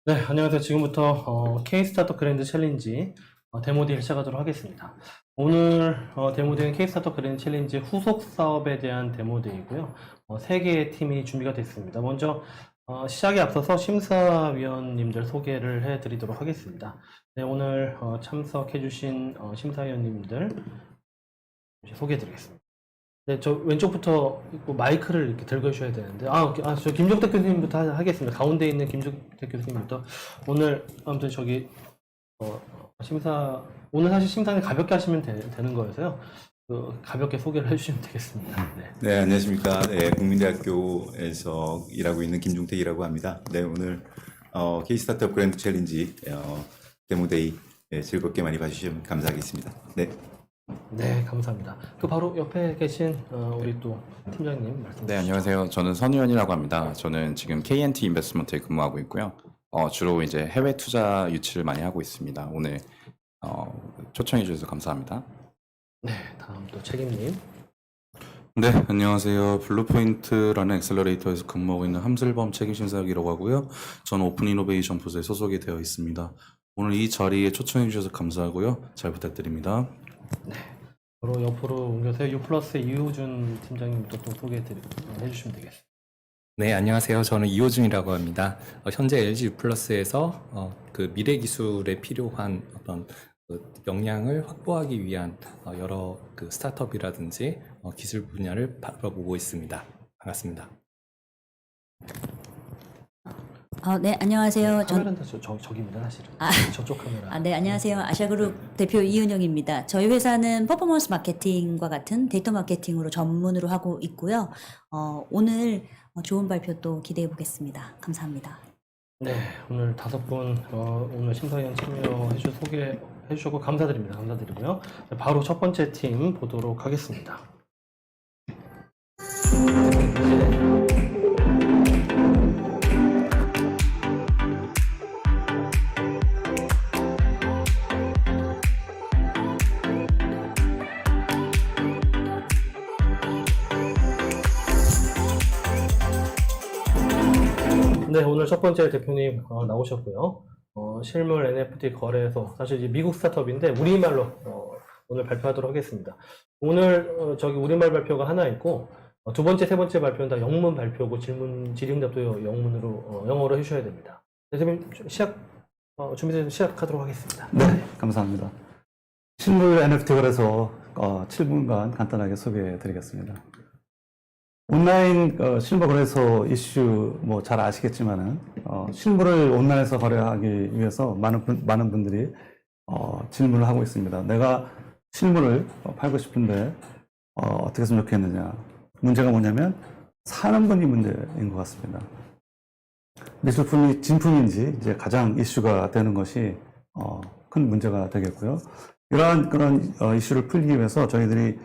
네, 안녕하세요. 지금부터 K-스타터 그랜드 챌린지 데모데이를 시작하도록 하겠습니다. 오늘 데모데이는 K-스타터 그랜드 챌린지 후속 사업에 대한 데모데이고요. 3개의 팀이 준비가 됐습니다. 먼저 시작에 앞서서 심사위원님들 소개를 해드리도록 하겠습니다. 네, 오늘 참석해주신 심사위원님들 소개해드리겠습니다. 네, 저 왼쪽부터 마이크를 이렇게 들고 주셔야 되는데, 저 김종택 교수님부터 하겠습니다. 가운데 있는 김종택 교수님부터. 오늘, 아무튼 오늘 사실 심사는 가볍게 하시면 되는 거여서요. 가볍게 소개를 해주시면 되겠습니다. 네, 안녕하십니까. 네, 국민대학교에서 일하고 있는 김종택이라고 합니다. 네, 오늘, K-스타트업 그랜드 챌린지, 데모데이, 즐겁게 많이 봐주시면 감사하겠습니다. 네. 네, 감사합니다. 바로 옆에 계신 우리 또 팀장님 말씀. 네, 안녕하세요. 저는 선우현이라고 합니다. 저는 지금 KNT 인베스트먼트에 근무하고 있고요. 주로 이제 해외 투자 유치를 많이 하고 있습니다. 오늘 초청해 주셔서 감사합니다. 네, 다음 또 책임님. 네, 안녕하세요. 블루포인트라는 엑셀러레이터에서 근무하고 있는 함슬범 책임심사역이라고 하고요. 저는 오픈 이노베이션 부서에 소속이 되어 있습니다. 오늘 이 자리에 초청해 주셔서 감사하고요. 잘 부탁드립니다. 네, 바로 옆으로 옮겨서 U+의 이호준 팀장님도 또 소개해 주시면 되겠습니다. 네, 안녕하세요. 저는 이호준이라고 합니다. 현재 LG U+에서 그 미래 기술에 필요한 어떤 역량을 확보하기 위한 여러 그 스타트업이라든지 기술 분야를 바라보고 있습니다. 반갑습니다. 네, 안녕하세요. 카메라는 저기입니다, 사실은. 저쪽 카메라. 네, 안녕하세요. 아시아그룹 대표 이은영입니다. 저희 회사는 퍼포먼스 마케팅과 같은 데이터 마케팅으로 전문으로 하고 있고요. 오늘 좋은 발표 또 기대해 보겠습니다. 감사합니다. 네, 오늘 5분 오늘 심사위원 참여해 소개해 주셔서 감사드립니다. 감사드리고요. 바로 첫 번째 팀 보도록 하겠습니다. 네, 오늘 첫 번째 대표님 나오셨고요. 실물 NFT 거래소, 사실 이제 미국 스타트업인데 우리말로 오늘 발표하도록 하겠습니다. 오늘 우리말 발표가 하나 있고 두 번째, 세 번째 발표는 다 영문 발표고 질의응답도 영어로 해주셔야 됩니다. 네, 대표님 준비돼서 시작하도록 하겠습니다. 네, 감사합니다. 실물 NFT 거래소 7분간 간단하게 소개해 드리겠습니다. 온라인 실물 거래소 이슈 잘 아시겠지만은 실물을 온라인에서 거래하기 위해서 많은 분들이 질문을 하고 있습니다. 내가 실물을 팔고 싶은데 어떻게 했으면 좋겠느냐. 문제가 뭐냐면 사는 분이 문제인 것 같습니다. 미술품이 진품인지 이제 가장 이슈가 되는 것이 큰 문제가 되겠고요. 그런 이슈를 풀기 위해서 저희들이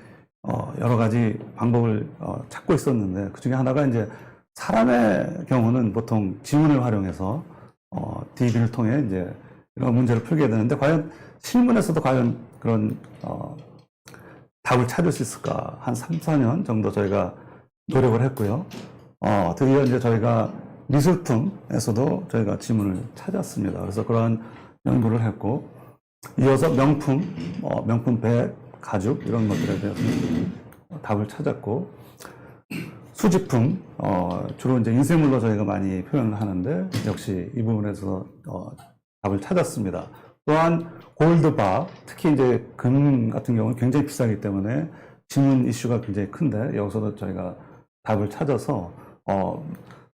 여러 가지 방법을 찾고 있었는데 그 중에 하나가 이제 사람의 경우는 보통 지문을 활용해서 DB를 통해 이제 이런 문제를 풀게 되는데 과연 실문에서도 과연 그런 답을 찾을 수 있을까? 한 3, 4년 정도 저희가 노력을 했고요. 드디어 이제 저희가 미술품에서도 저희가 지문을 찾았습니다. 그래서 그런 연구를 했고 이어서 명품 백, 가죽 이런 것들에 대해서 답을 찾았고 수집품 주로 이제 인쇄물로 저희가 많이 표현을 하는데 역시 이 부분에서 답을 찾았습니다. 또한 골드바 특히 이제 금 같은 경우는 굉장히 비싸기 때문에 지문 이슈가 굉장히 큰데 여기서도 저희가 답을 찾아서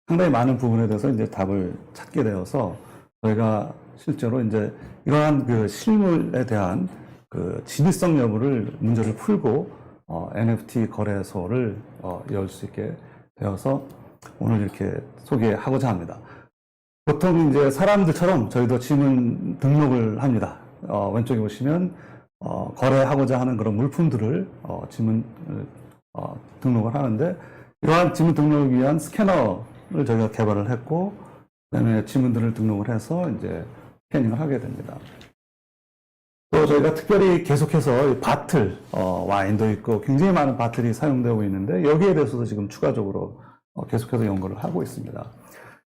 상당히 많은 부분에 대해서 이제 답을 찾게 되어서 저희가 실제로 이제 이러한 그 실물에 대한 그 진위성 여부를 문제를 풀고 NFT 거래소를 열 수 있게 되어서 오늘 이렇게 소개하고자 합니다. 보통 이제 사람들처럼 저희도 지문 등록을 합니다. 왼쪽에 보시면 거래하고자 하는 그런 물품들을 지문을 등록을 하는데 이러한 지문 등록을 위한 스캐너를 저희가 개발을 했고 그다음에 지문들을 등록을 해서 이제 스캐닝을 하게 됩니다. 또 저희가 특별히 계속해서 바틀, 와인도 있고 굉장히 많은 바틀이 사용되고 있는데 여기에 대해서도 지금 추가적으로 계속해서 연구를 하고 있습니다.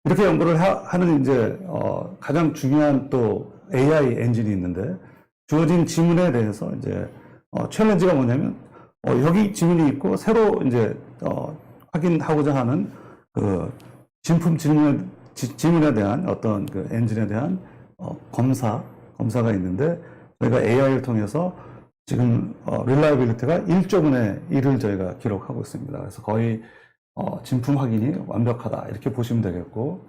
이렇게 연구를 하는 이제 가장 중요한 또 AI 엔진이 있는데 주어진 지문에 대해서 이제 챌린지가 뭐냐면 여기 지문이 있고 새로 이제 확인하고자 하는 그 진품 지문에 대한 어떤 그 엔진에 대한 검사가 있는데 저희가 AI를 통해서 지금 릴라이빌리티가 1조분의 1을 저희가 기록하고 있습니다. 그래서 거의 진품 확인이 완벽하다 이렇게 보시면 되겠고,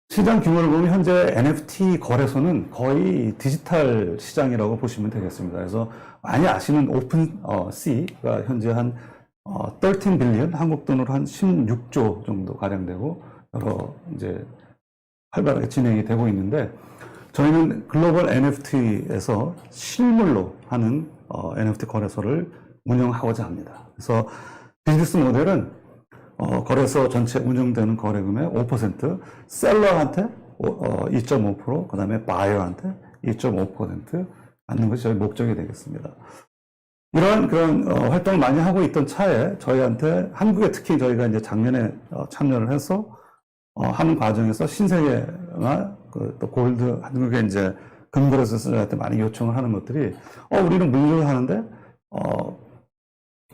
시장 규모를 보면 현재 NFT 거래소는 거의 디지털 시장이라고 보시면 되겠습니다. 그래서 많이 아시는 오픈C가 현재 한 13 빌리언, 한국 돈으로 한 16조 정도 가량 되고 여러 이제 활발하게 진행이 되고 있는데, 저희는 글로벌 NFT에서 실물로 하는 NFT 거래소를 운영하고자 합니다. 그래서 비즈니스 모델은 거래소 전체 운영되는 거래금의 5%, 셀러한테 2.5%, 그 다음에 바이어한테 2.5% 받는 것이 저희 목적이 되겠습니다. 이러한 그런 활동을 많이 하고 있던 차에 저희한테 한국에 특히 저희가 이제 작년에 참여를 해서 하는 과정에서 신세계나 또 골드 한국에 이제 금거래소에서 저희한테 많이 요청을 하는 것들이 우리는 물류를 하는데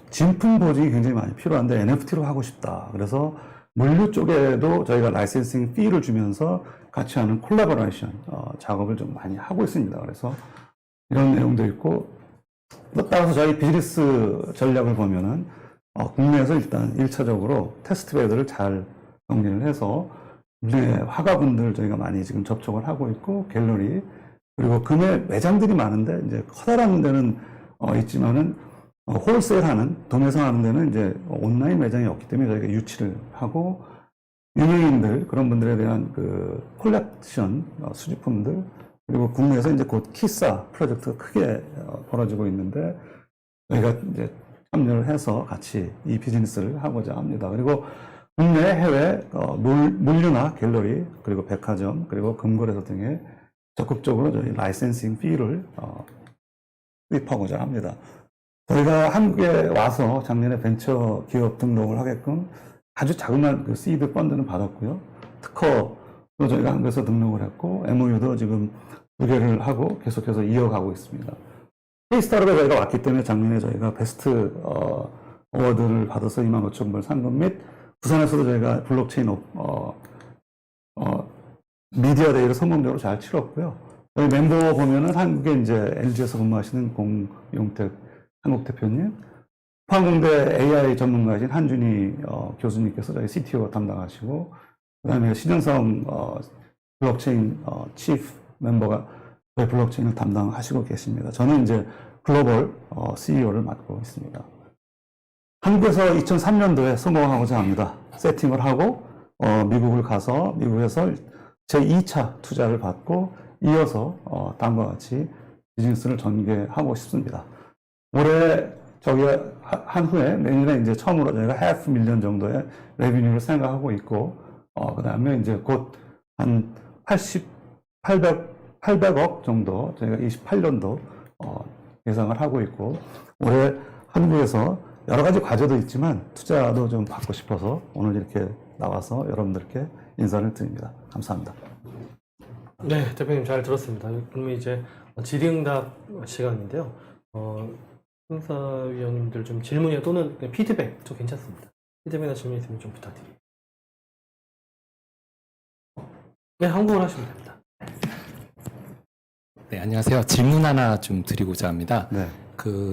진품 보증이 굉장히 많이 필요한데 NFT로 하고 싶다. 그래서 물류 쪽에도 저희가 라이센싱 피를 주면서 같이 하는 콜라보레이션 작업을 좀 많이 하고 있습니다. 그래서 이런 내용도 있고, 따라서 저희 비즈니스 전략을 보면은 국내에서 일단 1차적으로 테스트 베드를 잘 정리를 해서 국내 화가분들 저희가 많이 지금 접촉을 하고 있고, 갤러리, 그리고 금의 매장들이 많은데 이제 커다란 데는 있지만은 홀세일하는, 도매상하는 데는 이제 온라인 매장이 없기 때문에 저희가 유치를 하고, 유명인들, 그런 분들에 대한 그 콜렉션 수집품들, 그리고 국내에서 이제 곧 키사 프로젝트가 크게 벌어지고 있는데 저희가 이제 참여를 해서 같이 이 비즈니스를 하고자 합니다. 그리고 국내 해외 물류나 갤러리, 그리고 백화점, 그리고 금거래소 등에 적극적으로 저희 라이센싱 피를 수입하고자 합니다. 저희가 한국에 와서 작년에 벤처 기업 등록을 하게끔 아주 자그마한 그 시드 펀드는 받았고요. 특허도 저희가 한국에서 등록을 했고, MOU도 지금 2개를 하고 계속해서 이어가고 있습니다. K-스타트업에 저희가 왔기 때문에 작년에 저희가 베스트 어워드를 받아서 25,000불 상금 및 부산에서도 저희가 블록체인 미디어 데이를 성공적으로 잘 치렀고요. 저희 멤버 보면은 한국에 이제 LG에서 근무하시는 공용택 한국 대표님, 포항공대 AI 전문가이신 한준희 교수님께서 저희 CTO 담당하시고, 그 다음에 신현성 블록체인 치프 멤버가 저희 블록체인을 담당하시고 계십니다. 저는 이제 글로벌 CEO를 맡고 있습니다. 한국에서 2003년도에 성공하고자 합니다. 세팅을 하고 미국을 가서 미국에서 제 2차 투자를 받고 이어서 다음과 같이 비즈니스를 전개하고 싶습니다. 올해 저기 한 후에 내년에 이제 처음으로 저희가 500,000 정도의 레비뉴를 생각하고 있고, 그 다음에 이제 곧 한 800억 정도 저희가 28년도 예상을 하고 있고, 올해 한국에서 여러 가지 과제도 있지만 투자도 좀 받고 싶어서 오늘 이렇게 나와서 여러분들께 인사를 드립니다. 감사합니다. 네, 대표님 잘 들었습니다. 그러면 이제 질의응답 시간인데요. 심사위원님들 좀 질문이나 또는 피드백 저 괜찮습니다. 피드백이나 질문 있으면 좀 부탁드립니다. 네, 한국어로 하시면 됩니다. 네, 안녕하세요. 질문 하나 좀 드리고자 합니다. 네.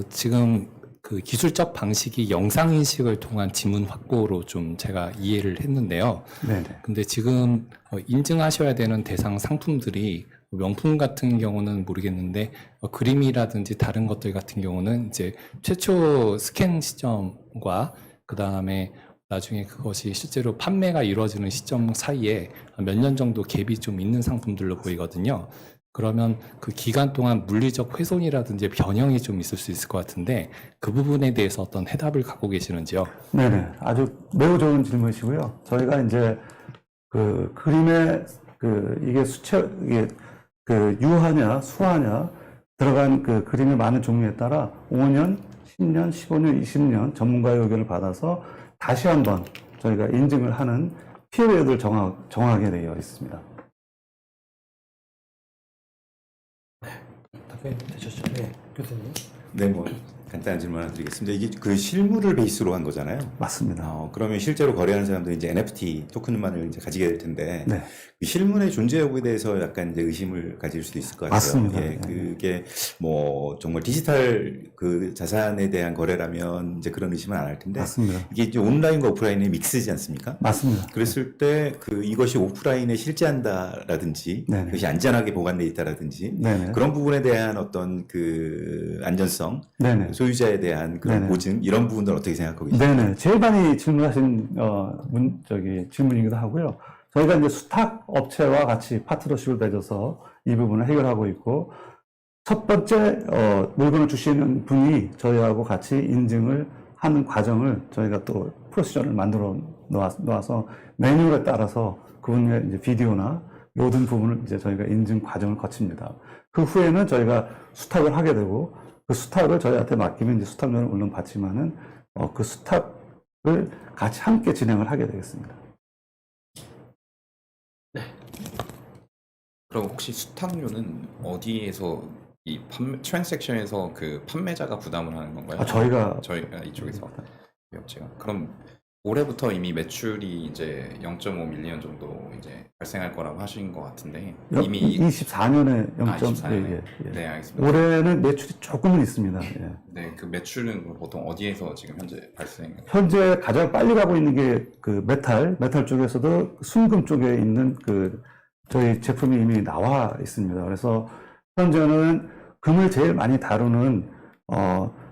지금 그 기술적 방식이 영상 인식을 통한 지문 확보로 좀 제가 이해를 했는데요. 네. 근데 지금 인증하셔야 되는 대상 상품들이 명품 같은 경우는 모르겠는데 그림이라든지 다른 것들 같은 경우는 이제 최초 스캔 시점과 그 다음에 나중에 그것이 실제로 판매가 이루어지는 시점 사이에 몇 년 정도 갭이 좀 있는 상품들로 보이거든요. 그러면 그 기간 동안 물리적 훼손이라든지 변형이 좀 있을 수 있을 것 같은데 그 부분에 대해서 어떤 해답을 갖고 계시는지요? 네네. 아주 매우 좋은 질문이시고요. 저희가 이제 그 그림의 이게 이게 유화냐, 수화냐 들어간 그 그림의 많은 종류에 따라 5년, 10년, 15년, 20년 전문가의 의견을 받아서 다시 한번 저희가 인증을 하는 피리어드를 정하게 되어 있습니다. 답변 되셨죠? 네, 교수님. 네, 뭐 간단한 질문 하나 드리겠습니다. 이게 그 실물을 베이스로 한 거잖아요. 맞습니다. 그러면 실제로 거래하는 사람들이 이제 NFT 토큰만을 이제 가지게 될 텐데 네. 그 실물의 존재 여부에 대해서 약간 이제 의심을 가질 수도 있을 것 같아요. 맞습니다. 예, 네. 그게 뭐 정말 디지털 그 자산에 대한 거래라면 이제 그런 의심은 안 할 텐데 맞습니다. 이게 이제 온라인과 오프라인의 믹스지 않습니까? 맞습니다. 그랬을 때 그 이것이 오프라인에 실재한다라든지 네네. 그것이 안전하게 보관돼 있다라든지 네네. 그런 부분에 대한 어떤 그 안전성, 네네. 소유자에 대한 그런 네네. 보증 이런 부분들 어떻게 생각하고 계십니까? 네네. 제일 많이 질문하신 질문이기도 하고요. 저희가 이제 수탁 업체와 같이 파트너십을 맺어서 이 부분을 해결하고 있고, 첫 번째 물건을 주시는 분이 저희하고 같이 인증을 하는 과정을 저희가 또 프로시저를 만들어 놓아서 매뉴얼에 따라서 그분의 이제 비디오나 모든 부분을 이제 저희가 인증 과정을 거칩니다. 그 후에는 저희가 수탁을 하게 되고, 그 수탁을 저희한테 맡기면 이제 수탁료를 물론 받지만은 그 수탁을 같이 함께 진행을 하게 되겠습니다. 그럼 혹시 수탁료는 어디에서 이 트랜잭션에서 그 판매자가 부담을 하는 건가요? 저희가 이쪽에서 이 업체가. 그럼 올해부터 이미 매출이 이제 0.5 밀리언 정도 이제 발생할 거라고 하신 것 같은데 이미 24년에 0. 24년에. 예. 네, 알겠습니다. 올해는 매출이 조금은 있습니다. 예. 네, 그 매출은 보통 어디에서 지금 현재 발생? 현재 가장 빨리 가고 있는 게 그 메탈 쪽에서도 순금 쪽에 있는 그 저희 제품이 이미 나와 있습니다. 그래서 현재는 금을 제일 많이 다루는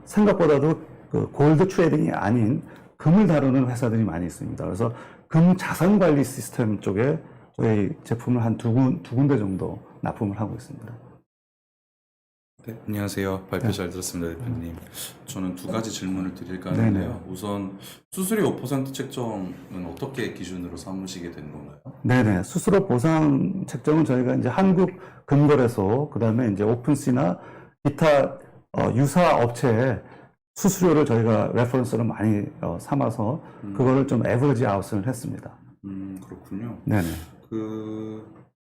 생각보다도 그 골드 트레이딩이 아닌 금을 다루는 회사들이 많이 있습니다. 그래서 금 자산 관리 시스템 쪽에 저희 제품을 한 두 군데 정도 납품을 하고 있습니다. 네, 안녕하세요. 발표 잘 들었습니다, 대표님. 저는 두 가지 질문을 드릴까 하는데요. 네네. 우선 수수료 5% 책정은 어떻게 기준으로 삼으시게 된 건가요? 네네. 수수료 보상 책정은 저희가 이제 한국 금거래소, 그 다음에 이제 오픈시나 기타 유사 업체의 수수료를 저희가 레퍼런스로 많이 삼아서 그거를 좀 에버리지 아웃을 했습니다. 그렇군요. 네네.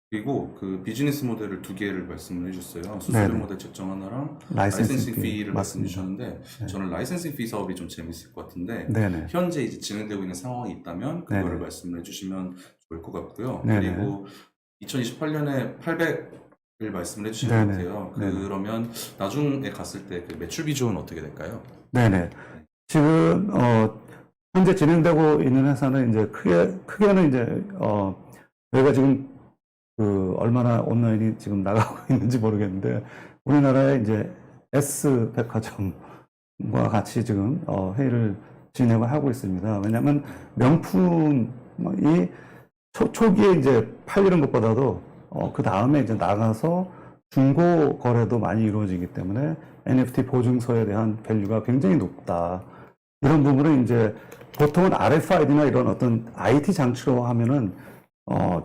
그리고 그 비즈니스 모델을 두 개를 말씀을 해주셨어요. 수수료 네네. 모델 책정 하나랑 라이센싱 라이센싱 피. 피를 말씀해 맞습니다. 주셨는데 저는 라이센싱 피 사업이 좀 재밌을 것 같은데 네네. 현재 이제 진행되고 있는 상황이 있다면 그거를 네네. 말씀을 해주시면 좋을 것 같고요. 네네. 그리고 2028년에 800을 말씀을 해주신 것 네네. 같아요. 네네. 그러면 나중에 갔을 때 그 매출 비중은 어떻게 될까요? 네네. 지금, 현재 진행되고 있는 회사는 이제 크게는 이제, 저희가 지금 얼마나 온라인이 지금 나가고 있는지 모르겠는데, 우리나라에 이제 S 백화점과 같이 지금, 회의를 진행을 하고 있습니다. 왜냐하면 명품이 초기에 이제 팔리는 것보다도, 그 다음에 이제 나가서 중고 거래도 많이 이루어지기 때문에 NFT 보증서에 대한 밸류가 굉장히 높다. 이런 부분은 이제 보통은 RFID나 이런 어떤 IT 장치로 하면은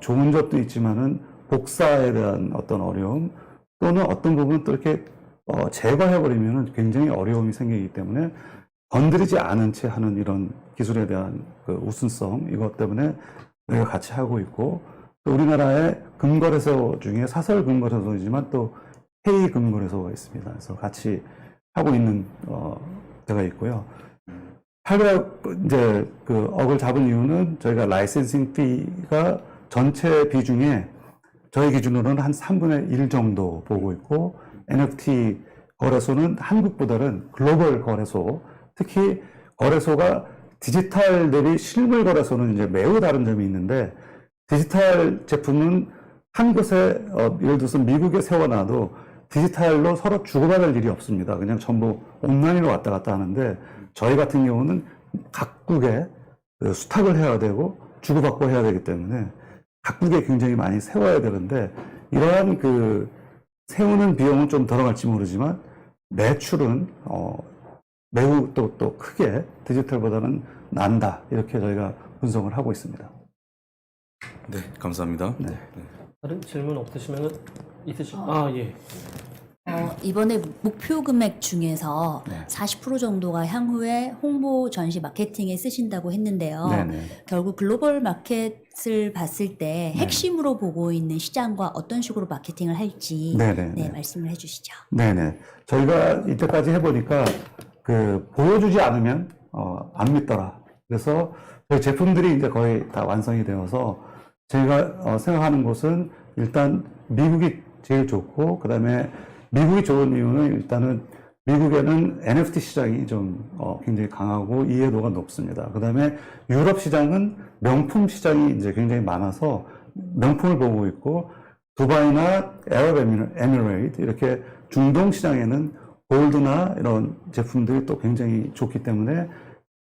좋은 점도 있지만은 복사에 대한 어떤 어려움 또는 어떤 부분은 또 이렇게 제거해버리면은 굉장히 어려움이 생기기 때문에 건드리지 않은 채 하는 이런 기술에 대한 그 우선성 이것 때문에 우리가 같이 하고 있고 또 우리나라의 금거래소 중에 사설 금거래소이지만 또 해외 금거래소가 있습니다. 그래서 같이 하고 있는 데가 있고요. 800 이제 그 억을 잡은 이유는 저희가 라이센싱 피가 전체 비중에 저희 기준으로는 한 3분의 1 정도 보고 있고 NFT 거래소는 한국보다는 글로벌 거래소 특히 거래소가 디지털 대비 실물 거래소는 이제 매우 다른 점이 있는데 디지털 제품은 한 곳에 예를 들어서 미국에 세워놔도 디지털로 서로 주고받을 일이 없습니다. 그냥 전부 온라인으로 왔다 갔다 하는데 저희 같은 경우는 각국에 수탁을 해야 되고 주고받고 해야 되기 때문에 각국에 굉장히 많이 세워야 되는데 이러한 그 세우는 비용은 좀 들어갈지 모르지만 매출은 매우 또 크게 디지털보다는 난다. 이렇게 저희가 분석을 하고 있습니다. 네, 감사합니다. 네. 다른 질문 없으시면은 예. 이번에 목표 금액 중에서 네. 40% 정도가 향후에 홍보 전시 마케팅에 쓰신다고 했는데요. 네네. 결국 글로벌 마켓 바이오포닉스를 봤을 때 핵심으로 보고 있는 시장과 어떤 식으로 마케팅을 할지 네네. 말씀을 해주시죠. 네네. 저희가 이때까지 해보니까 보여주지 않으면 안 믿더라. 그래서 저희 제품들이 이제 거의 다 완성이 되어서 제가 생각하는 것은 일단 미국이 제일 좋고, 그 다음에 미국이 좋은 이유는 일단은 미국에는 NFT 시장이 좀 굉장히 강하고 이해도가 높습니다. 그 다음에 유럽 시장은 명품 시장이 이제 굉장히 많아서 명품을 보고 있고, 두바이나 에미레이트 이렇게 중동 시장에는 골드나 이런 제품들이 또 굉장히 좋기 때문에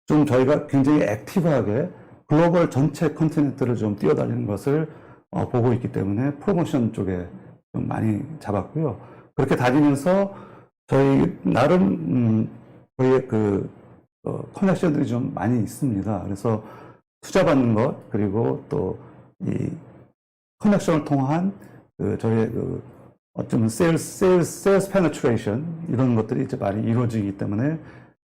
좀 저희가 굉장히 액티브하게 글로벌 전체 컨티넨트를 좀 뛰어다니는 것을 보고 있기 때문에 프로모션 쪽에 좀 많이 잡았고요. 그렇게 다니면서 저희 나름 저희의 커넥션들이 좀 많이 있습니다. 그래서 투자받는 것, 그리고 또 이 커넥션을 통한 저희의 어쩌면 세일스 페네트레이션 이런 것들이 이제 많이 이루어지기 때문에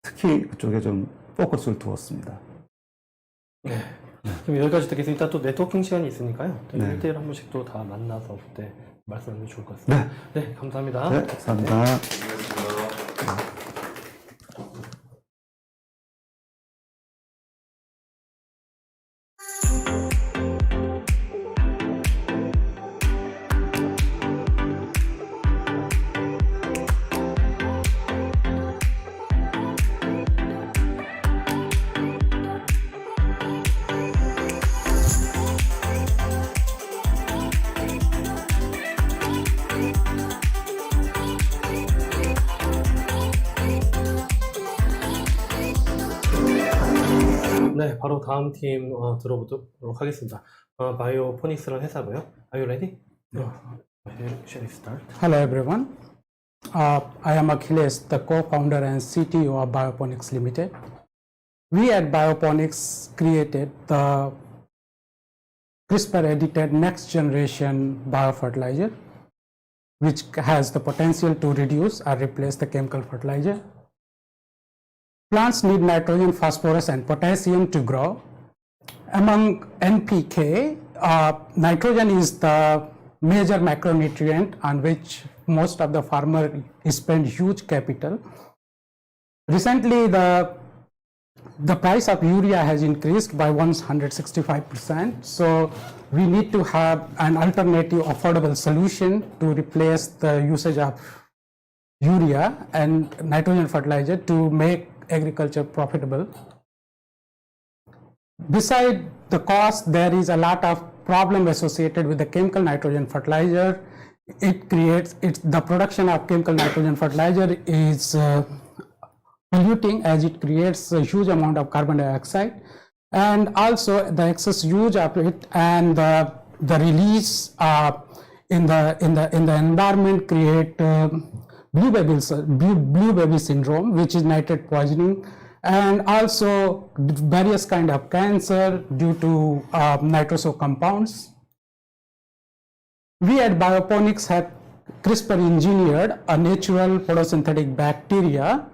특히 그쪽에 좀 포커스를 두었습니다. 네. 그럼 여기까지 듣겠습니다. 또 네트워킹 시간이 있으니까요. 네. 1대1 한 번씩 또 다 만나서 그때 말씀하면 좋을 것 같습니다. 네, 감사합니다. 네, 감사합니다. 네, 바로 다음 팀 들어보도록 하겠습니다. 바이오포닉스라는 회사고요. Are you ready? Shall we start? Hello everyone. I am Achilles, the co-founder and CTO of Bioponics Limited. We at Bioponics created the CRISPR-edited next generation biofertilizer, which has the potential to reduce or replace the chemical fertilizer. Plants need nitrogen, phosphorus, and potassium to grow. Among NPK, nitrogen is the major macronutrient on which most of the farmers spend huge capital. Recently, the price of urea has increased by 165%. So we need to have an alternative affordable solution to replace the usage of urea and nitrogen fertilizer to make agriculture profitable. Beside the cost, there is a lot of problem associated with the chemical nitrogen fertilizer. The production of chemical nitrogen fertilizer is polluting, as it creates a huge amount of carbon dioxide, and also the excess use of it and the release in the environment create blue baby syndrome, which is nitrate poisoning, and also various kind of cancer due to nitroso compounds. We at Bioponics have CRISPR engineered a natural photosynthetic bacteria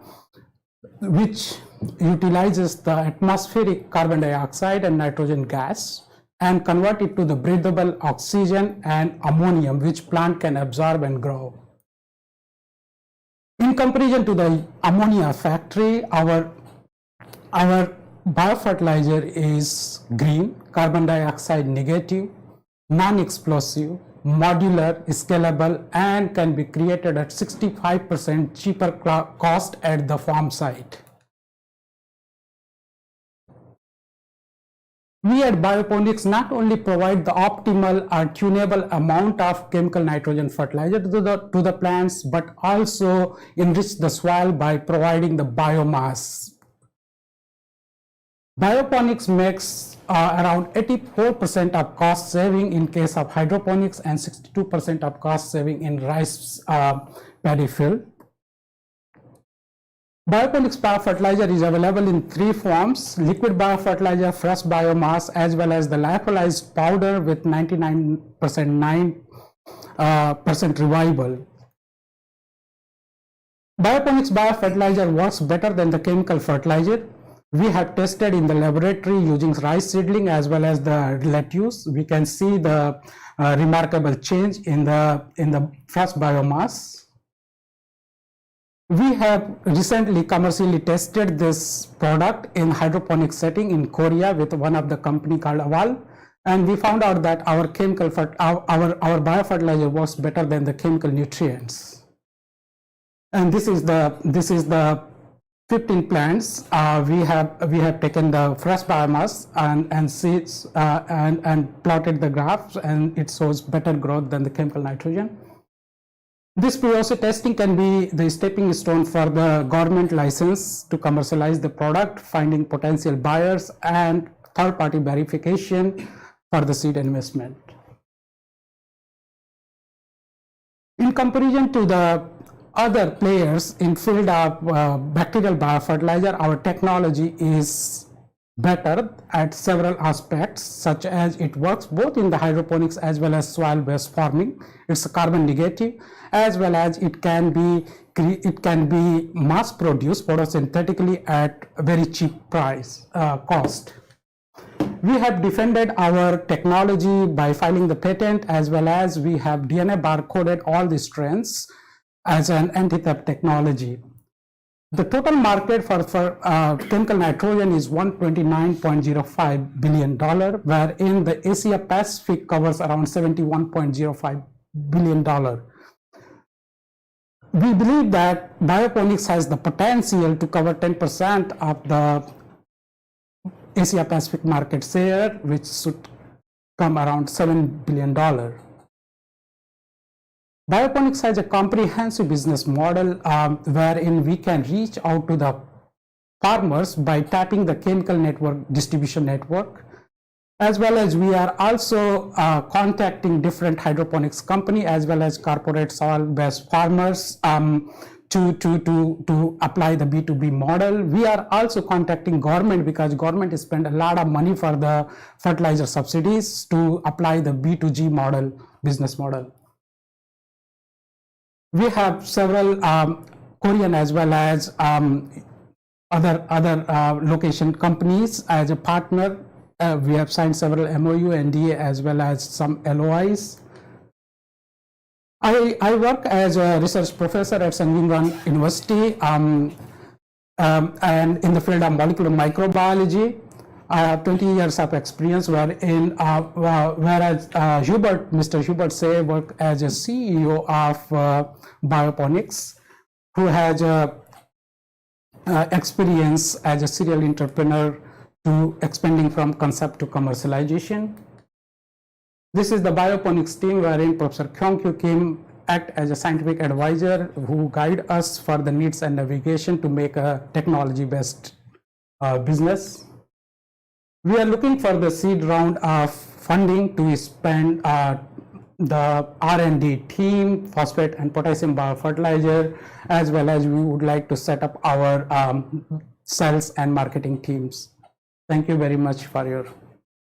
which utilizes the atmospheric carbon dioxide and nitrogen gas and convert it to the breathable oxygen and ammonium, which plant can absorb and grow. In comparison to the ammonia factory, our biofertilizer is green, carbon dioxide negative, non-explosive, modular, scalable, and can be created at 65% cheaper cost at the farm site. We at Bioponics not only provide the optimal or tunable amount of chemical nitrogen fertilizer to the plants, but also enrich the soil by providing the biomass. Bioponics makes around 84% of cost saving in case of hydroponics and 62% of cost saving in rice paddy field. Bioponics biofertilizer is available in 3 forms: liquid biofertilizer, fresh biomass, as well as the lyophilized powder with 99% revival. Bioponics biofertilizer works better than the chemical fertilizer. We have tested in the laboratory using rice seedling as well as the lettuce. We can see the remarkable change in the first biomass. We have recently commercially tested this product in hydroponic setting in Korea with one of the company called Aval, and we found out that our biofertilizer works better than the chemical nutrients. And this is the 15 plants. We have taken the fresh biomass and seeds and plotted the graphs, and it shows better growth than the chemical nitrogen. This POC testing can be the stepping stone for the government license to commercialize the product, finding potential buyers, and third-party verification for the seed investment. In comparison to the other players in field of bacterial biofertilizer, our technology is better at several aspects, such as it works both in the hydroponics as well as soil-based farming. It's carbon negative, as well as it can be mass produced photosynthetically at a very cheap cost. We have defended our technology by filing the patent, as well as we have DNA barcoded all the strains as an anti-theft technology. The total market for chemical nitrogen is $129.05 billion, wherein the Asia Pacific covers around $71.05 billion. We believe that Bioponics has the potential to cover 10% of the Asia Pacific market share, which should come around $7 billion. Bioponics has a comprehensive business model wherein we can reach out to the farmers by tapping the chemical network distribution network, as well as we are also contacting different hydroponics company as well as corporate soil-based farmers to apply the B2B model. We are also contacting government because government spend a lot of money for the fertilizer subsidies to apply the B2G model, business model. We have several Korean as well as other location companies as a partner. We have signed several MOU, NDA, as well as some LOIs. I work as a research professor at Sungkyunkwan University and in the field of molecular microbiology. I have 20 years of experience whereas Mr. Hubert Say worked as a CEO of Bioponics, who has experience as a serial entrepreneur to expanding from concept to commercialization. This is the Bioponics team wherein Professor Kyung-Kyu Kim act as a scientific advisor who guide us for the needs and navigation to make a technology-based business. We are looking for the seed round of funding to expand the R&D team, phosphate and potassium biofertilizer, as well as we would like to set up our sales and marketing teams. Thank you very much for your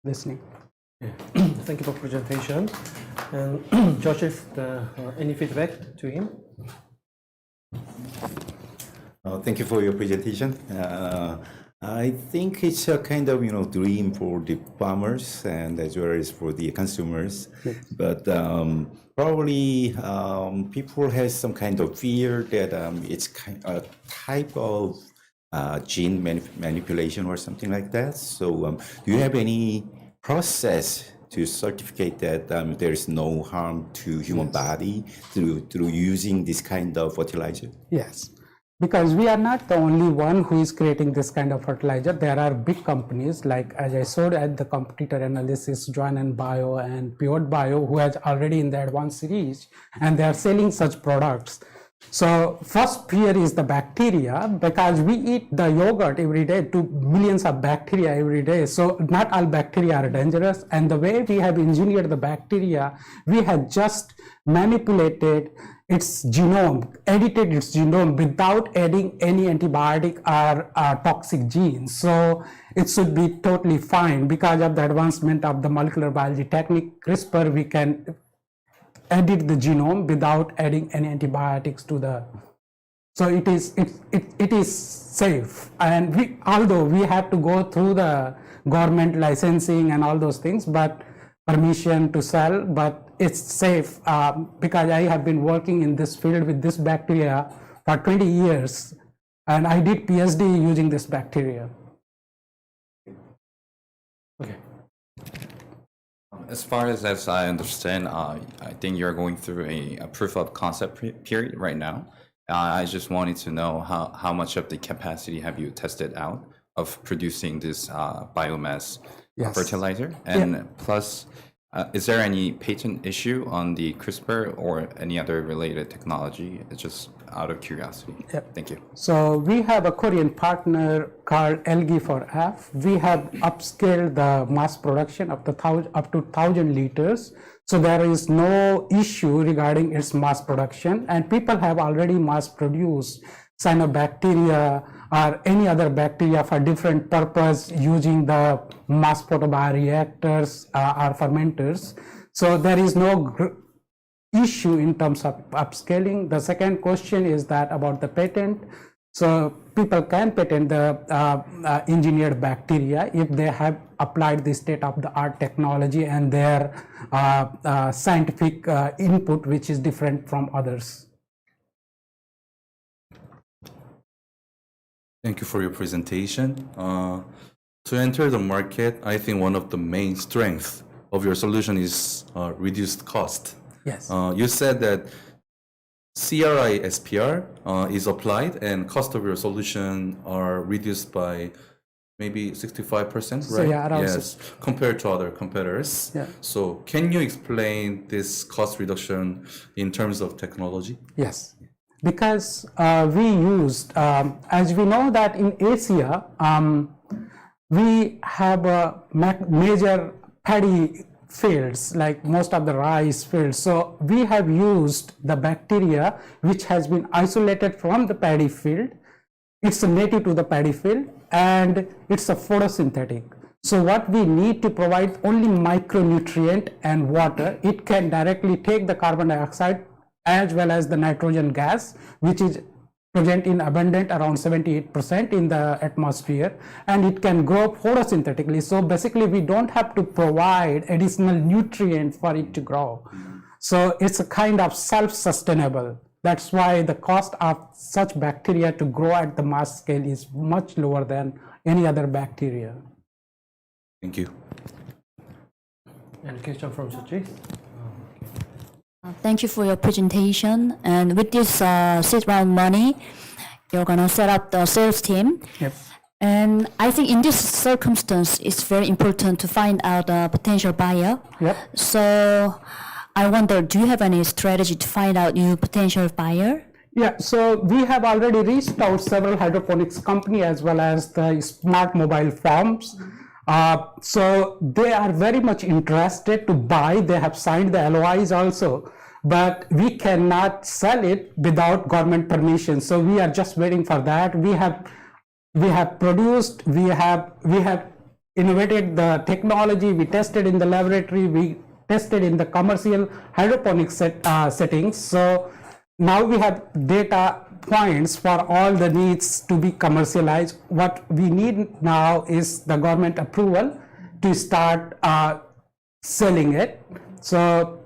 listening. Thank you for presentation. And Josh, any feedback to him? Thank you for your presentation. I think it's a kind of dream for the farmers and as well as for the consumers, yes. But probably people have some kind of fear that it's a type of gene manipulation or something like that. So do you have any process to certificate that there is no harm to human body through using this kind of fertilizer? Yes. Because we are not the only one who is creating this kind of fertilizer. There are big companies like, as I showed at the competitor analysis, Joanne Bio and Pivot Bio, who has already in the advanced series, and they are selling such products. So first fear is the bacteria, because we eat the yogurt every day, 2 millions of bacteria every day. So not all bacteria are dangerous. And the way we have engineered the bacteria, we have just manipulated its genome, edited its genome without adding any antibiotic or toxic genes. So it should be totally fine. Because of the advancement of the molecular biology technique, CRISPR, we can edit the genome without adding any antibiotics to the So it is safe. And although we have to go through the government licensing and all those things, but permission to sell, but it's safe because I have been working in this field with this bacteria for 20 years, and I did PhD using this bacteria. Okay. As far as I understand, I think you're going through a proof of concept period right now. I just wanted to know how much of the capacity have you tested out of producing this biomass fertilizer? And plus, is there any patent issue on the CRISPR or any other related technology? It's just out of curiosity. Thank you. So we have a Korean partner called LG4F. We have upscaled the mass production up to 1,000 liters. So there is no issue regarding its mass production, and people have already mass produced cyanobacteria or any other bacteria for different purpose using the mass photobioreactors or fermenters. So there is no issue in terms of upscaling. The second question is that about the patent. So people can patent the engineered bacteria if they have applied the state-of-the-art technology and their scientific input, which is different from others. Thank you for your presentation. To enter the market, I think one of the main strengths of your solution is reduced cost. Yes. You said that CRI SPR is applied and cost of your solution are reduced by maybe 65%, So, right? yeah, around yes, compared to other competitors. Yeah. So can you explain this cost reduction in terms of technology? Yes, because we used, as we know that in Asia, we have a major paddy fields, like most of the rice fields. So we have used the bacteria which has been isolated from the paddy field. It's native to the paddy field and it's a photosynthetic. So what we need to provide only micronutrient and water. It can directly take the carbon dioxide as well as the nitrogen gas, which is present in abundant around 78% in the atmosphere, and it can grow photosynthetically. So basically we don't have to provide additional nutrient for it to grow. So it's a kind of self-sustainable. That's why the cost of such bacteria to grow at the mass scale is much lower than any other bacteria. Thank you. And question from Suchi? Thank you for your presentation. And with this seed round money, you're gonna set up the sales team. Yep. And I think in this circumstance, it's very important to find out a potential buyer. Yep. So I wonder, do you have any strategy to find out new potential buyer? Yeah, so we have already reached out several hydroponics company as well as the smart mobile farms. So they are very much interested to buy. They have signed the LOIs also, but we cannot sell it without government permission. So we are just waiting for that. We have produced, we have innovated the technology. We tested in the laboratory. We tested in the commercial hydroponics settings. So now we have data points for all the needs to be commercialized. What we need now is the government approval to start selling it. So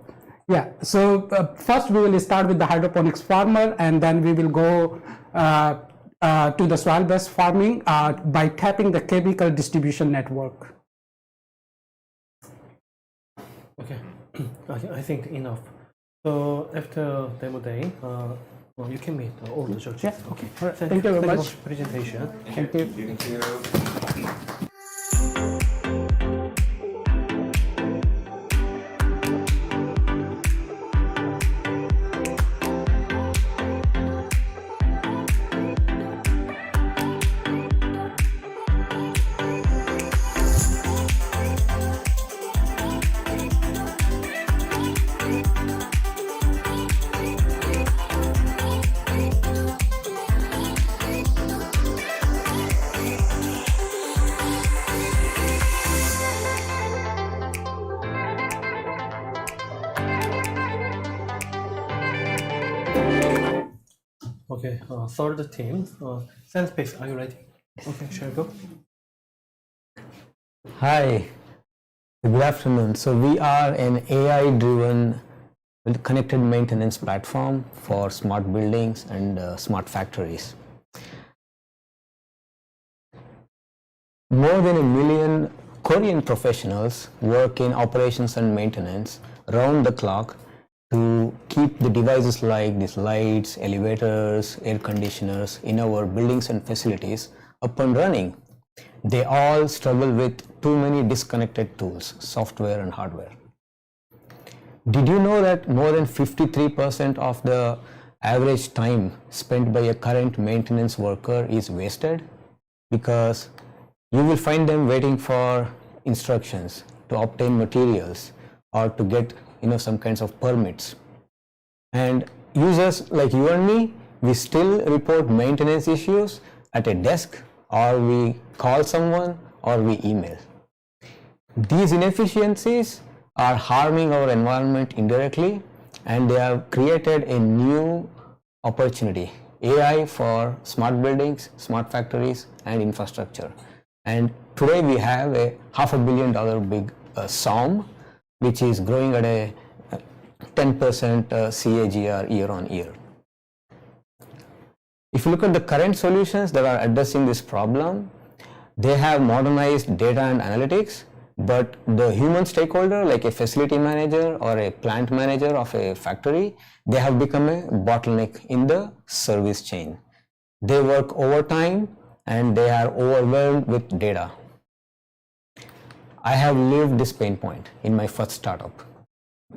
yeah, so first we will start with the hydroponics farmer, and then we will go to the soil-based farming by tapping the chemical distribution network. Okay, I think enough. So after demo day, you can meet all the judges. Yeah, okay. All right. Thank you very much. For presentation. Thank you. Thank you. Okay, third team, Sensfix, are you ready? Okay, shall we go? Hi, good afternoon. So we are an AI-driven connected maintenance platform for smart buildings and smart factories. More than 1 million Korean professionals work in operations and maintenance round the clock to keep the devices like these lights, elevators, air conditioners in our buildings and facilities up and running. They all struggle with too many disconnected tools, software and hardware. Did you know that more than 53% of the average time spent by a current maintenance worker is wasted? Because you will find them waiting for instructions to obtain materials or to get some kinds of permits. And users like you and me, we still report maintenance issues at a desk, or we call someone, or we email. These inefficiencies are harming our environment indirectly, and they have created a new opportunity, AI for smart buildings, smart factories and infrastructure. And today we have a $500 million big SOM, which is growing at a 10% CAGR year on year. If you look at the current solutions that are addressing this problem, they have modernized data and analytics, but the human stakeholder, like a facility manager or a plant manager of a factory, they have become a bottleneck in the service chain. They work overtime and they are overwhelmed with data. I have lived this pain point in my first startup,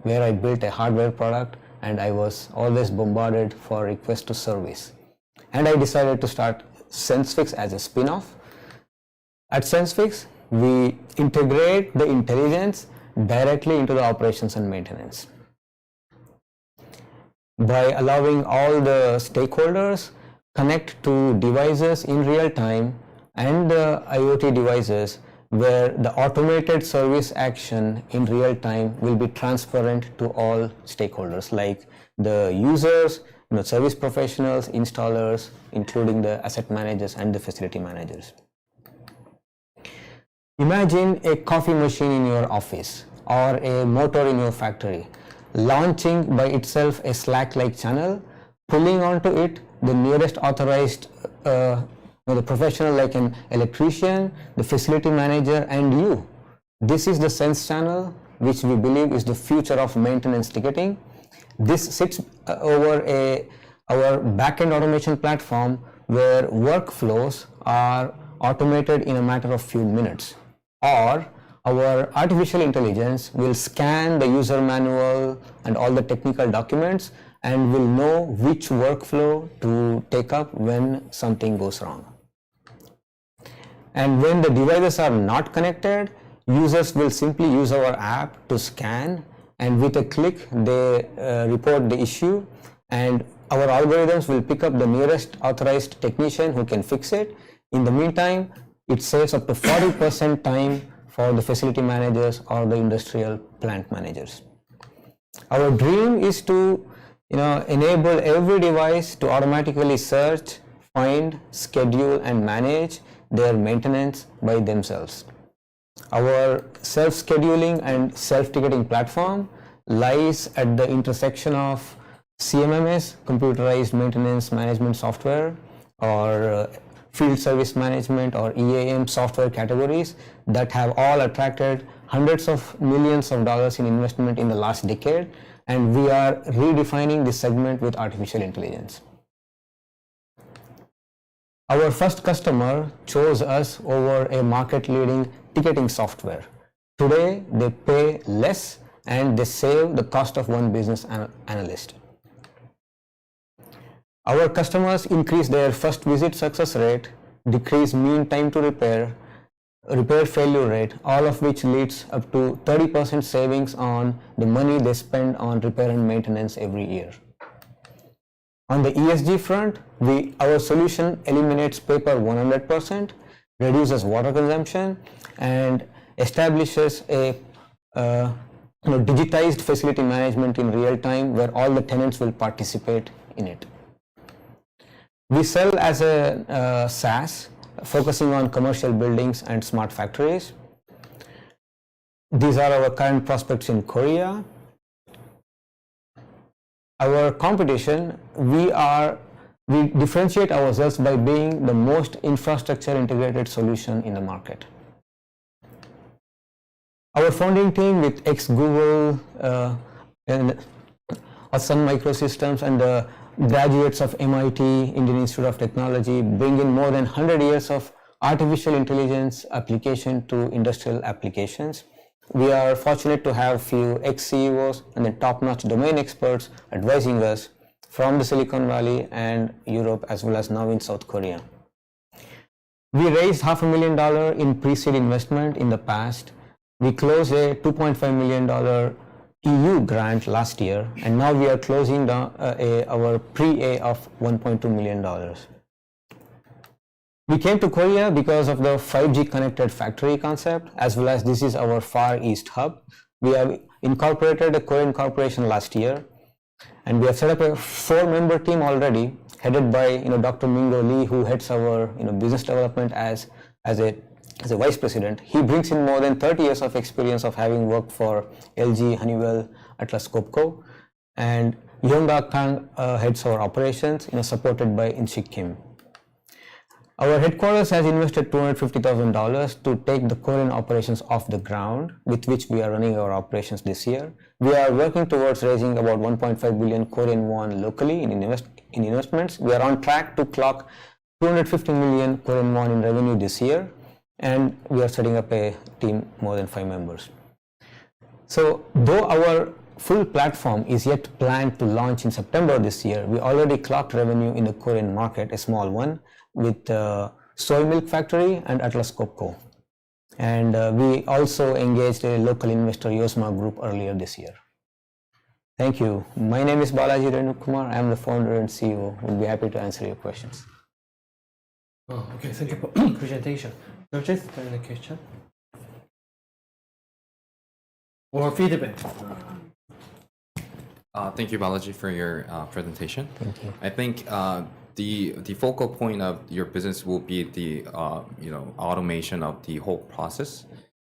where I built a hardware product and I was always bombarded for requests to service. And I decided to start Sensfix as a spin-off. At Sensfix, we integrate the intelligence directly into the operations and maintenance. By allowing all the stakeholders connect to devices in real time and the IoT devices, where the automated service action in real time will be transparent to all stakeholders, like the users, service professionals, installers, including the asset managers and the facility managers. Imagine a coffee machine in your office or a motor in your factory, launching by itself a Slack-like channel, pulling onto it the nearest authorized the professional like an electrician, the facility manager, and you. This is the Sense channel, which we believe is the future of maintenance ticketing. This sits over our backend automation platform, where workflows are automated in a matter of few minutes. Or our artificial intelligence will scan the user manual and all the technical documents and will know which workflow to take up when something goes wrong. And when the devices are not connected, users will simply use our app to scan, and with a click they report the issue, and our algorithms will pick up the nearest authorized technician who can fix it. In the meantime, it saves up to 40% time for the facility managers or the industrial plant managers. Our dream is to enable every device to automatically search, find, schedule and manage their maintenance by themselves. Our self-scheduling and self-ticketing platform lies at the intersection of CMMS, computerized maintenance management software, or field service management or EAM software categories that have all attracted hundreds of millions of dollars in investment in the last decade, and we are redefining this segment with artificial intelligence. Our first customer chose us over a market-leading ticketing software. Today, they pay less and they save the cost of one business analyst. Our customers increase their first visit success rate, decrease mean time to repair, repair failure rate, all of which leads up to 30% savings on the money they spend on repair and maintenance every year. On the ESG front, our solution eliminates paper 100%, reduces water consumption, and establishes a digitized facility management in real time, where all the tenants will participate in it. We sell as a SaaS, focusing on commercial buildings and smart factories. These are our current prospects in Korea. Our competition, we differentiate ourselves by being the most infrastructure integrated solution in the market. Our founding team with ex-Google and Sun Microsystems and the graduates of MIT, Indian Institute of Technology, bring in more than 100 years of artificial intelligence application to industrial applications. We are fortunate to have few ex-CEOs and then top-notch domain experts advising us from the Silicon Valley and Europe, as well as now in South Korea. We raised $500,000 in pre-seed investment in the past. We closed a $2.5 million EU grant last year, and now we are closing our pre-A of $1.2 million. We came to Korea because of the 5G connected factory concept, as well as this is our Far East hub. We have incorporated a Korean corporation last year, and we have set up a 4-member team already, headed by Dr. Mingo Lee, who heads our business development as a vice president. He brings in more than 30 years of experience of having worked for LG, Honeywell, Atlas Copco, and Yong-Da Kang heads our operations, supported by In-Shik Kim. Our headquarters has invested $250,000 to take the Korean operations off the ground, with which we are running our operations this year. We are working towards raising about 1.5 billion Korean won locally in investments. We are on track to clock 250 million Korean won in revenue this year, and we are setting up a team more than 5 members. So though our full platform is yet planned to launch in September this year, we already clocked revenue in the Korean market, a small one, with soy milk factory and Atlas Copco. And we also engaged a local investor, Yosma Group, earlier this year. Thank you. My name is Balaji Renukumar. I am the founder and CEO. We'll be happy to answer your questions. Oh, okay, thank you for presentation. Georges, any question? Or feedback? Thank you, Balaji, for your presentation. Thank you. I think the focal point of your business will be the automation of the whole process.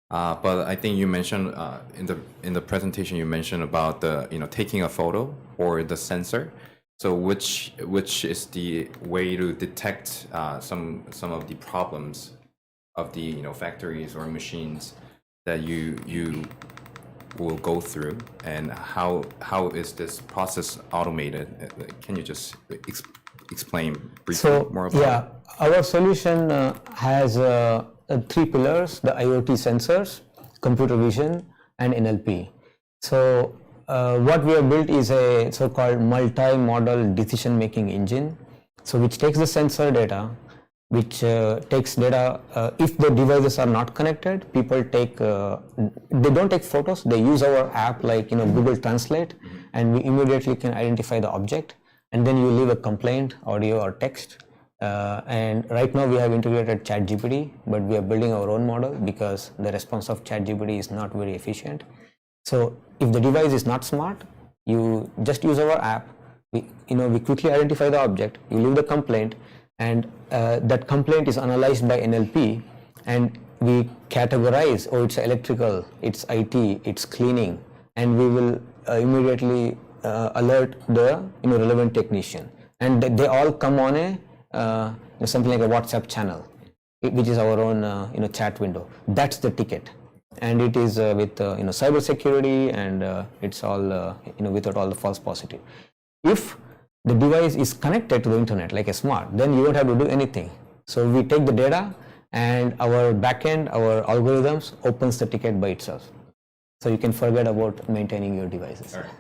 But I think you mentioned in the presentation you mentioned about the taking a photo or the sensor. So which is the way to detect some of the problems of the factories or machines that you will go through, and how is this process automated? Can you just explain briefly more about it? Our solution has 3 pillars: the IoT sensors, computer vision, and NLP. So what we have built is a so-called multi-model decision-making engine, so which takes the sensor data, which takes data if the devices are not connected. People they don't take photos, they use our app like Google Translate, and we immediately can identify the object, and then you leave a complaint, audio or text. And right now we have integrated ChatGPT, but we are building our own model because the response of ChatGPT is not very efficient. So if the device is not smart, you just use our app. We quickly identify the object, you leave the complaint, and that complaint is analyzed by NLP, and we categorize, it's electrical, it's IT, it's cleaning, and we will immediately alert the relevant technician, and they all come on a something like a WhatsApp channel, which is our own chat window. That's the ticket, and it is with cyber security, and it's all without all the false positive. If the device is connected to the internet like a smart, then you don't have to do anything. So we take the data, and our backend, our algorithms opens the ticket by itself. So you can forget about maintaining your devices. All right.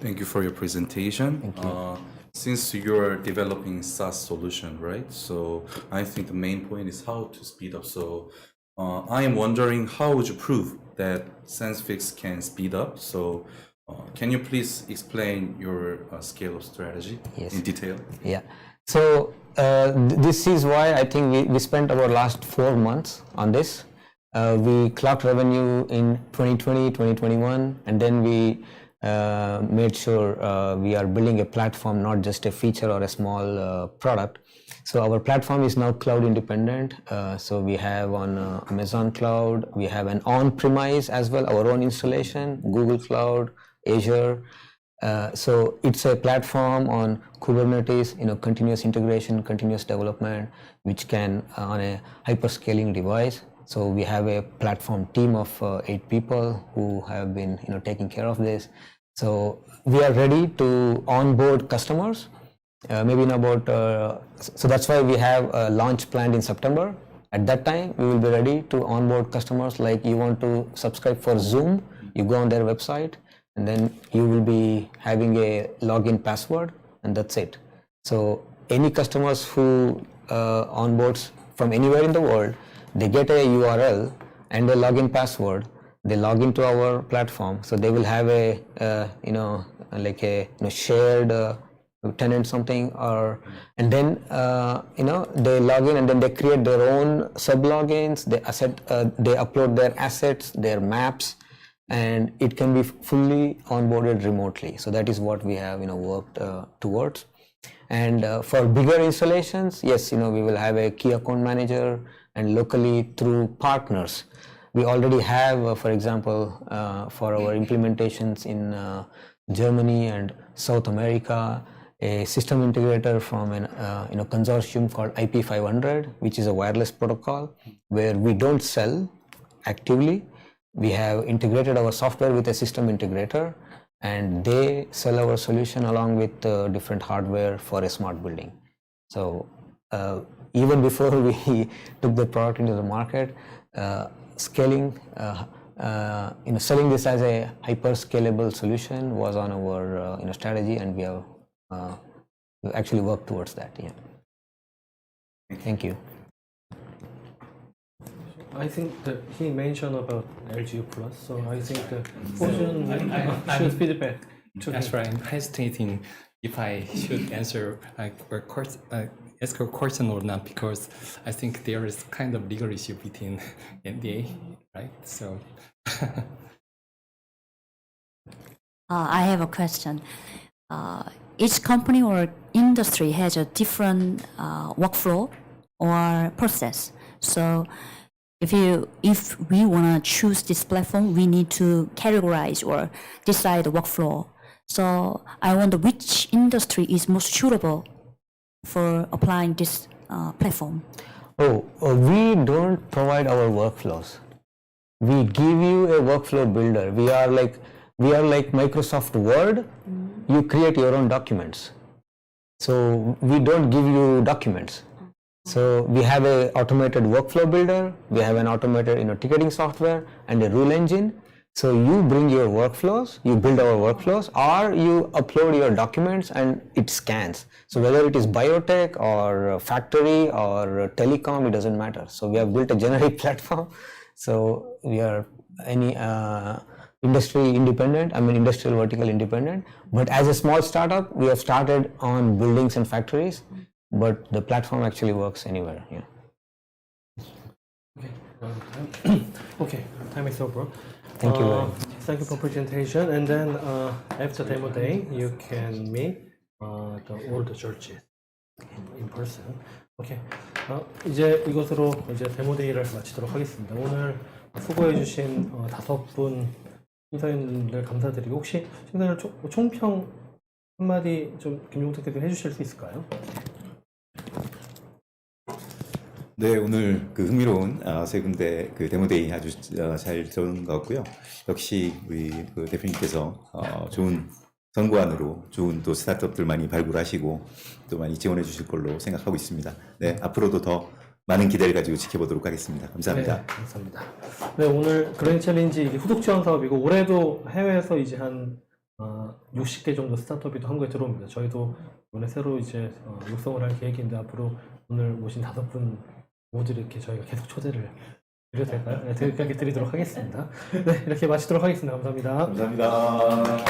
Thank you for your presentation. Thank you. Since you're developing SaaS solution, right? So I think the main point is how to speed up. So I am wondering, how would you prove that Sensfix can speed up? So can you please explain your scale-up strategy in detail? Yeah. So this is why I think we spent our last 4 months on this. We clocked revenue in 2020, 2021, and then we made sure we are building a platform, not just a feature or a small product. So our platform is now cloud independent. So we have on Amazon Cloud, we have an on-premise as well, our own installation, Google Cloud, Azure. So it's a platform on Kubernetes, continuous integration, continuous development, which can on a hyperscaling device. So we have a platform team of 8 people who have been taking care of this. So we are ready to onboard customers. Maybe in about, so that's why we have a launch planned in September. At that time, we will be ready to onboard customers. Like you want to subscribe for Zoom, you go on their website, and then you will be having a login password, and that's it. So any customers who onboards from anywhere in the world, they get a URL and a login password. They log into our platform, so they will have a like a shared tenant something, or and then they log in and then they create their own sub logins. They upload their assets, their maps, and it can be fully onboarded remotely. So that is what we have worked towards. And for bigger installations, yes, we will have a key account manager, and locally through partners. We already have, for example, for our implementations in Germany and South America, a system integrator from an consortium called IP500, which is a wireless protocol where we don't sell actively. We have integrated our software with a system integrator, and they sell our solution along with different hardware for a smart building. So even before we took the product into the market, scaling, selling this as a hyper scalable solution was on our strategy, and we have actually worked towards that. Yeah. Thank you. I think that he mentioned about LGU Plus, so I think that Fortune should feedback to That's him. right. I'm hesitating if I should answer ask a question or not, because I think there is kind of legal issue between NDA, right? So I have a question. Each company or industry has a different workflow or process. So if we want to choose this platform, we need to categorize or decide the workflow. So I wonder which industry is most suitable for applying this platform. We don't provide our workflows. We give you a workflow builder. We are like Microsoft Word. You create your own documents. So we don't give you documents. So we have a automated workflow builder. We have an automated ticketing software and a rule engine. So you bring your workflows, you build our workflows, or you upload your documents and it scans. So whether it is biotech or factory or telecom, it doesn't matter. So we have built a generic platform. So we are any industry independent, industrial vertical independent. But as a small startup, we have started on buildings and factories, but the platform actually works anywhere. Yeah. Okay, okay, time is over. Thank you very much. Thank you for presentation. And then after demo day, you can meet all the churches in person. Okay. 이제 이것으로 이제 데모 데이를 마치도록 하겠습니다. 오늘 수고해주신 5분 심사위원들 감사드리고, 혹시 심사위원 총평 한마디 좀 김종택 대표 해주실 수 있을까요? 네, 오늘 그 흥미로운 세 군데 그 데모데이 아주 잘 들은 것 같고요. 역시 우리 그 대표님께서 좋은 선구안으로 좋은 또 스타트업들 많이 발굴하시고 또 많이 지원해 주실 걸로 생각하고 있습니다. 네, 앞으로도 더 많은 기대를 가지고 지켜보도록 하겠습니다. 감사합니다. 네, 감사합니다. 네, 오늘 그랜드 챌린지 이게 후속 지원 사업이고, 올해도 해외에서 이제 한 60개 정도 스타트업이 또 한국에 들어옵니다. 저희도 이번에 새로 이제 육성을 할 계획인데, 앞으로 오늘 모신 5분 모두 이렇게 저희가 계속 초대를 드려도 될까요? 네, 그렇게 드리도록 하겠습니다. 네, 이렇게 마치도록 하겠습니다. 감사합니다. 감사합니다.